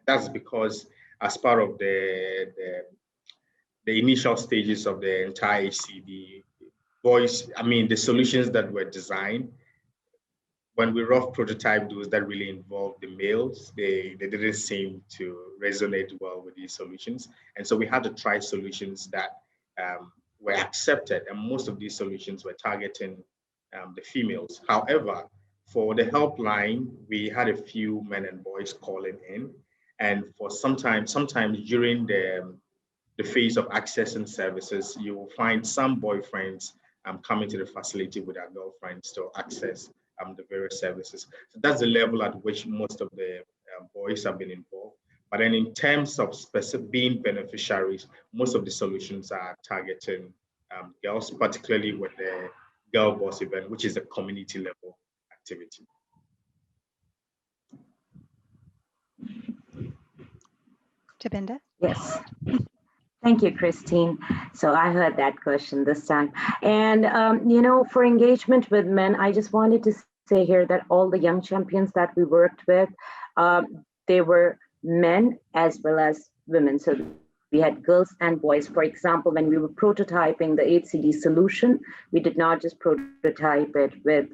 That's because as part of the initial stages of the entire HCD, the solutions that were designed, when we rough prototype those that really involve the males, they didn't seem to resonate well with these solutions. And so we had to try solutions that were accepted. And most of these solutions were targeting the females. However, for the helpline, we had a few men and boys calling in. And for sometimes during the phase of accessing services, you will find some boyfriends coming to the facility with their girlfriends to access the various services. So that's the level at which most of the boys have been involved. But then in terms of specific being beneficiaries, most of the solutions are targeting girls, particularly with the Girl Boss event, which is a community level activity. Jabinda? Yes. Thank you, Christine. So I heard that question this time. And, for engagement with men, I just wanted to say here that all the young champions that we worked with, they were men as well as women. So we had girls and boys. For example, when we were prototyping the HCD solution, we did not just prototype it with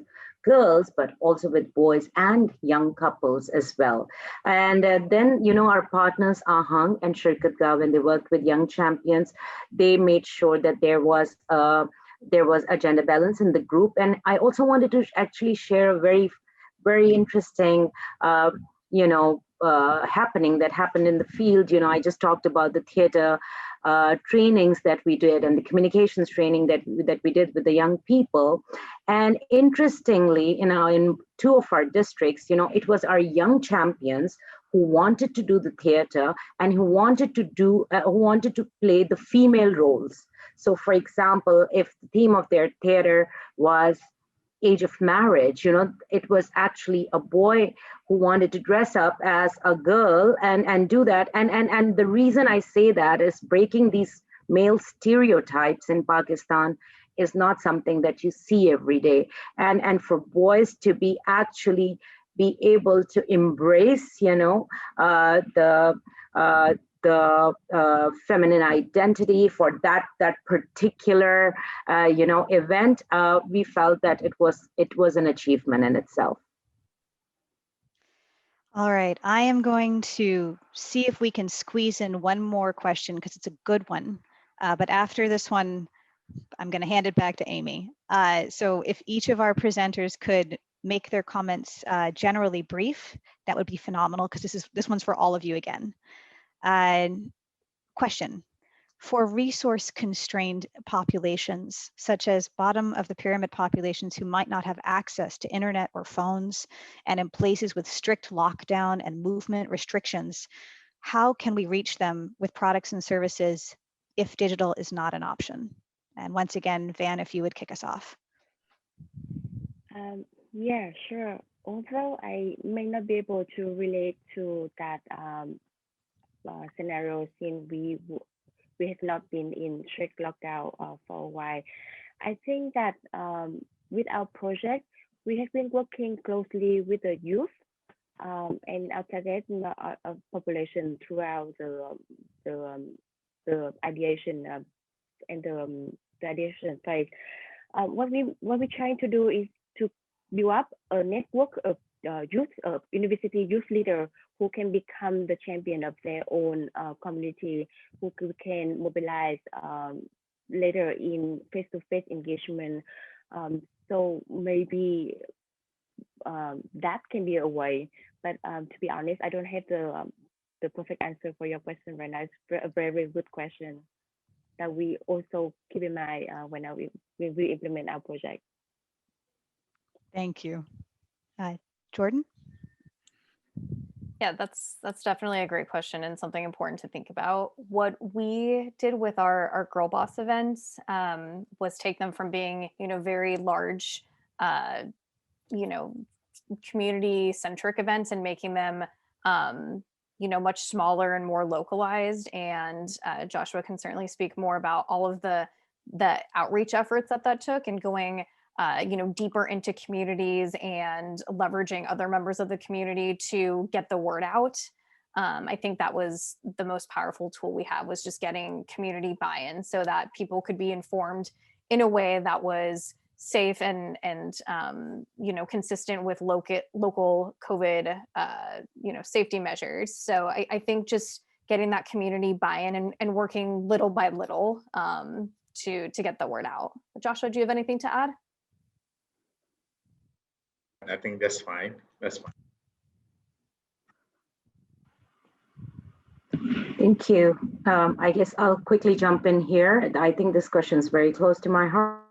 girls, but also with boys and young couples as well. And then, our partners, Ahang and Shirkatga, when they worked with young champions, they made sure that there was a gender balance in the group. And I also wanted to actually share a very, very interesting, happening that happened in the field. I just talked about the theater trainings that we did and the communications training that we did with the young people. And interestingly, in two of our districts, it was our young champions who wanted to do the theater and who wanted to play the female roles. So for example, if the theme of their theater was age of marriage, it was actually a boy who wanted to dress up as a girl and do that. And the reason I say that is breaking these male stereotypes in Pakistan is not something that you see every day. And for boys to be able to embrace, the feminine identity for that particular event, we felt that it was an achievement in itself. All right, I am going to see if we can squeeze in one more question because it's a good one. But after this one, I'm going to hand it back to Amy. So if each of our presenters could make their comments generally brief, that would be phenomenal because this one's for all of you again. Question: for resource-constrained populations, such as bottom of the pyramid populations who might not have access to internet or phones, and in places with strict lockdown and movement restrictions, how can we reach them with products and services if digital is not an option? And once again, Van, if you would kick us off. Yeah, sure. Although I may not be able to relate to that scenario since we have not been in strict lockdown for a while. I think that with our project, we have been working closely with the youth and our target population throughout the ideation and the ideation phase. What we're trying to do is to build up a network of university youth leader who can become the champion of their own community, who can mobilize later in face-to-face engagement. So maybe that can be a way. But to be honest, I don't have the perfect answer for your question right now. It's a very, very good question that we also keep in mind when we implement our project. Thank you. Jordan? Yeah, that's definitely a great question and something important to think about. What we did with our Girl Boss events was take them from being, very large, uh, you know, community centric events and making them, much smaller and more localized. And Joshua can certainly speak more about all of the outreach efforts that took and going deeper into communities and leveraging other members of the community to get the word out. I think that was the most powerful tool we have, was just getting community buy-in so that people could be informed in a way that was safe and consistent with local COVID safety measures. So I think just getting that community buy-in and working little by little to get the word out. Joshua, do you have anything to add? I think that's fine. That's fine. Thank you. I guess I'll quickly jump in here. I think this question is very close to my heart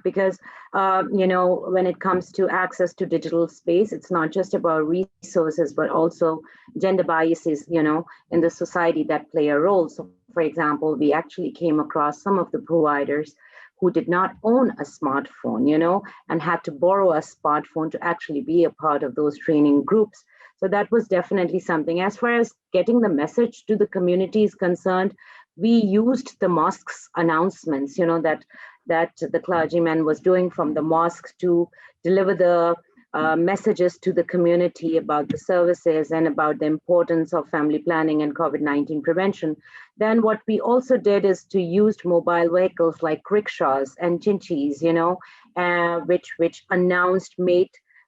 because, when it comes to access to digital space, it's not just about resources, but also gender biases, in the society that play a role. So, for example, we actually came across some of the providers who did not own a smartphone, and had to borrow a smartphone to actually be a part of those training groups. So that was definitely something. As far as getting the message to the community is concerned, we used the mosque's announcements, that the clergyman was doing from the mosque to deliver the messages to the community about the services and about the importance of family planning and COVID-19 prevention. Then what we also did is to use mobile vehicles like rickshaws and chinchis, which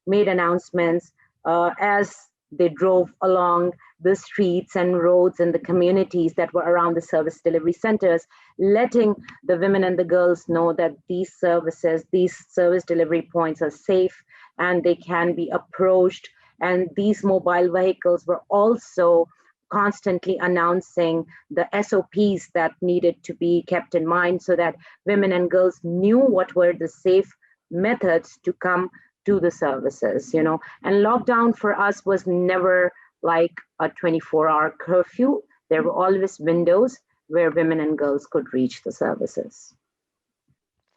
made announcements as they drove along the streets and roads and the communities that were around the service delivery centers, letting the women and the girls know that these service delivery points are safe and they can be approached. And these mobile vehicles were also constantly announcing the SOPs that needed to be kept in mind so that women and girls knew what were the safe methods to come to the services, And lockdown for us was never like a 24-hour curfew. There were always windows where women and girls could reach the services.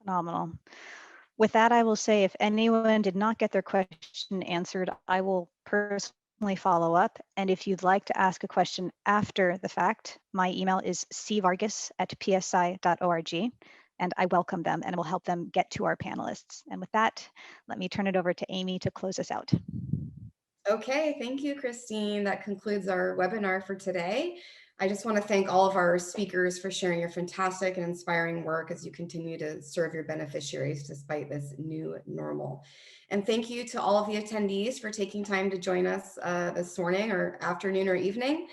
Phenomenal. With that, I will say if anyone did not get their question answered, I will personally follow up. And if you'd like to ask a question after the fact, my email is cvargas@psi.org. And I welcome them and will help them get to our panelists. And with that, let me turn it over to Amy to close us out. Okay, thank you, Christine. That concludes our webinar for today. I just want to thank all of our speakers for sharing your fantastic and inspiring work as you continue to serve your beneficiaries despite this new normal. And thank you to all of the attendees for taking time to join us this morning or afternoon or evening.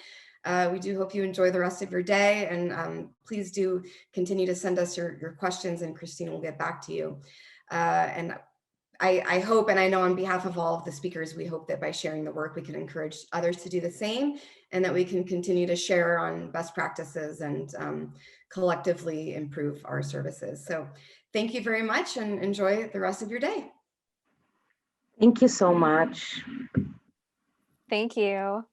We do hope you enjoy the rest of your day, and please do continue to send us your questions, and Christine will get back to you. And I hope, and I know on behalf of all of the speakers, we hope that by sharing the work, we can encourage others to do the same, and that we can continue to share on best practices and collectively improve our services. So thank you very much and enjoy the rest of your day. Thank you so much. Thank you.